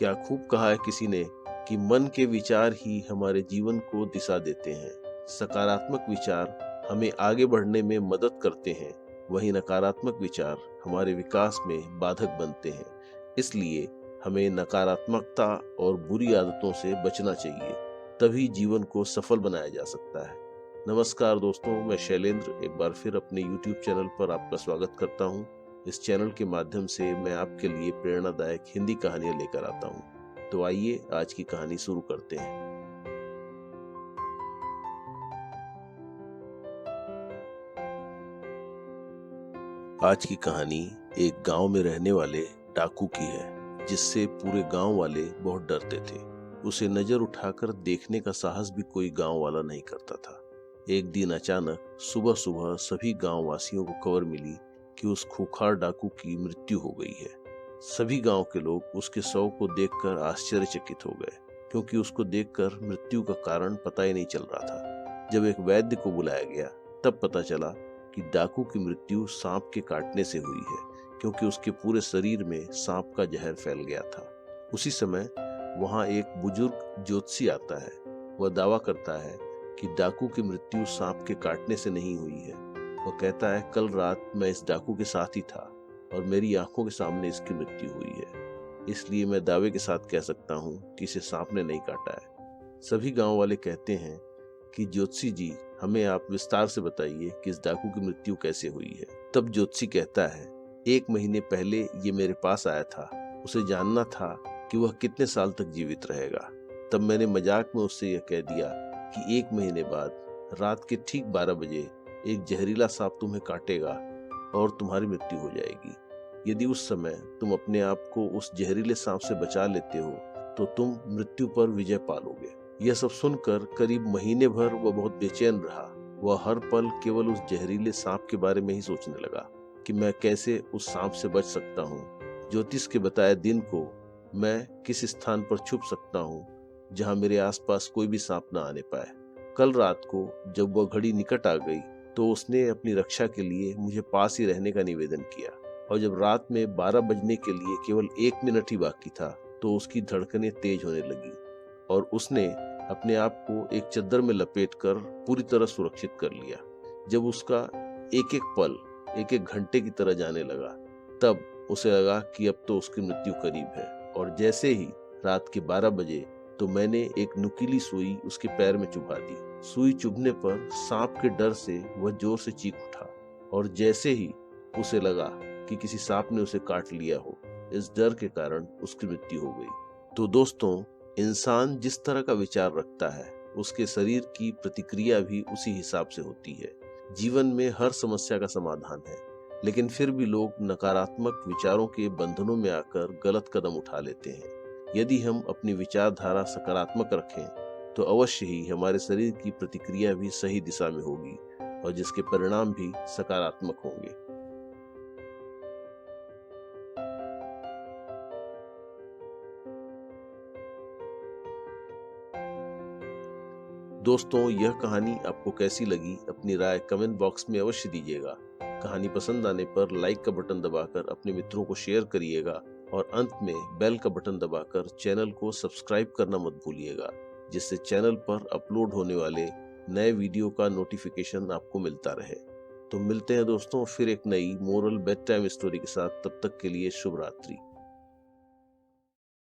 क्या खूब कहा है किसी ने कि मन के विचार ही हमारे जीवन को दिशा देते हैं। सकारात्मक विचार हमें आगे बढ़ने में मदद करते हैं, वहीं नकारात्मक विचार हमारे विकास में बाधक बनते हैं। इसलिए हमें नकारात्मकता और बुरी आदतों से बचना चाहिए, तभी जीवन को सफल बनाया जा सकता है। नमस्कार दोस्तों, मैं शैलेंद्र एक बार फिर अपने YouTube चैनल पर आपका स्वागत करता हूं। इस चैनल के माध्यम से मैं आपके लिए प्रेरणादायक हिंदी कहानियां लेकर आता हूं। तो आइए आज की कहानी शुरू करते हैं। आज की कहानी एक गांव में रहने वाले डाकू की है, जिससे पूरे गांव वाले बहुत डरते थे। उसे नजर उठाकर देखने का साहस भी कोई गांव वाला नहीं करता था। एक दिन अचानक सुबह सुबह सभी गांव वासियों को खबर मिली कि उस खूंखार डाकू की मृत्यु हो गई है। सभी गांव के लोग उसके शव को देखकर आश्चर्यचकित हो गए, क्योंकि उसको देखकर मृत्यु का कारण पता ही नहीं चल रहा था। जब एक वैद्य को बुलाया गया, तब पता चला कि डाकू की मृत्यु सांप के काटने से हुई है, क्योंकि उसके पूरे शरीर में सांप का जहर फैल गया था। उसी समय वहां एक बुजुर्ग ज्योतिषी आता है। वह दावा करता है कि डाकू की मृत्यु सांप के काटने से नहीं हुई है। वह कहता है, कल रात मैं इस डाकू के साथ ही था और मेरी आंखों के सामने इसकी मृत्यु हुई है, इसलिए मैं दावे के साथ कह सकता हूँ कि इसे सांप ने नहीं काटा है। सभी गांव वाले कहते हैं कि ज्योतिषी जी, हमें आप विस्तार से बताइए कि इस डाकू की मृत्यु कैसे हुई है। तब ज्योतिषी कहता है, 1 महीने पहले ये मेरे पास आया था। उसे जानना था कि वह कितने साल तक जीवित रहेगा। तब मैंने मजाक में उससे यह कह दिया कि 1 महीने बाद रात के ठीक 12 बजे एक जहरीला सांप तुम्हें काटेगा और तुम्हारी मृत्यु हो जाएगी। यदि उस समय तुम अपने आप को उस जहरीले सांप से बचा लेते हो तो तुम मृत्यु पर विजय पालोगे। यह सब सुनकर करीब महीने भर वह बहुत बेचैन रहा। वह हर पल केवल उस जहरीले सांप के बारे में ही सोचने लगा कि मैं कैसे उस सांप से बच सकता हूँ। ज्योतिष के बताए दिन को मैं किस स्थान पर छुप सकता हूँ जहाँ मेरे आसपास कोई भी सांप न आने पाए। कल रात को जब वह घड़ी निकट आ गई तो उसने अपनी रक्षा के लिए मुझे पास ही रहने का निवेदन किया, और जब रात में 12 बजने के लिए केवल 1 मिनट ही बाकी था तो उसकी धड़कनें तेज होने लगी और उसने अपने आप को एक चद्दर में लपेटकर पूरी तरह सुरक्षित कर लिया। जब उसका एक एक पल एक एक घंटे की तरह जाने लगा, तब उसे लगा कि अब तो उसकी मृत्यु करीब है। और जैसे ही रात के 12 बजे तो मैंने एक नुकीली सुई उसके पैर में चुभा दी। सुई चुभने पर सांप के डर से वह जोर से चीख उठा, और जैसे ही उसे लगा कि किसी सांप ने उसे काट लिया हो, इस डर के कारण उसकी मृत्यु हो गई। तो दोस्तों, इंसान जिस तरह का विचार रखता है, उसके शरीर की प्रतिक्रिया भी उसी हिसाब से होती है। जीवन में हर समस्या का समाधान है, लेकिन फिर भी लोग नकारात्मक विचारों के बंधनों में आकर गलत कदम उठा लेते हैं। यदि हम अपनी विचारधारा सकारात्मक रखें तो अवश्य ही हमारे शरीर की प्रतिक्रिया भी सही दिशा में होगी और जिसके परिणाम भी सकारात्मक होंगे। दोस्तों, यह कहानी आपको कैसी लगी, अपनी राय कमेंट बॉक्स में अवश्य दीजिएगा। कहानी पसंद आने पर लाइक का बटन दबाकर अपने मित्रों को शेयर करिएगा, और अंत में बेल का बटन दबाकर चैनल को सब्सक्राइब करना मत भूलिएगा, जिससे चैनल पर अपलोड होने वाले नए वीडियो का नोटिफिकेशन आपको मिलता रहे। तो मिलते हैं दोस्तों फिर एक नई मोरल बेड टाइम स्टोरी के साथ। तब तक के लिए शुभ रात्रि।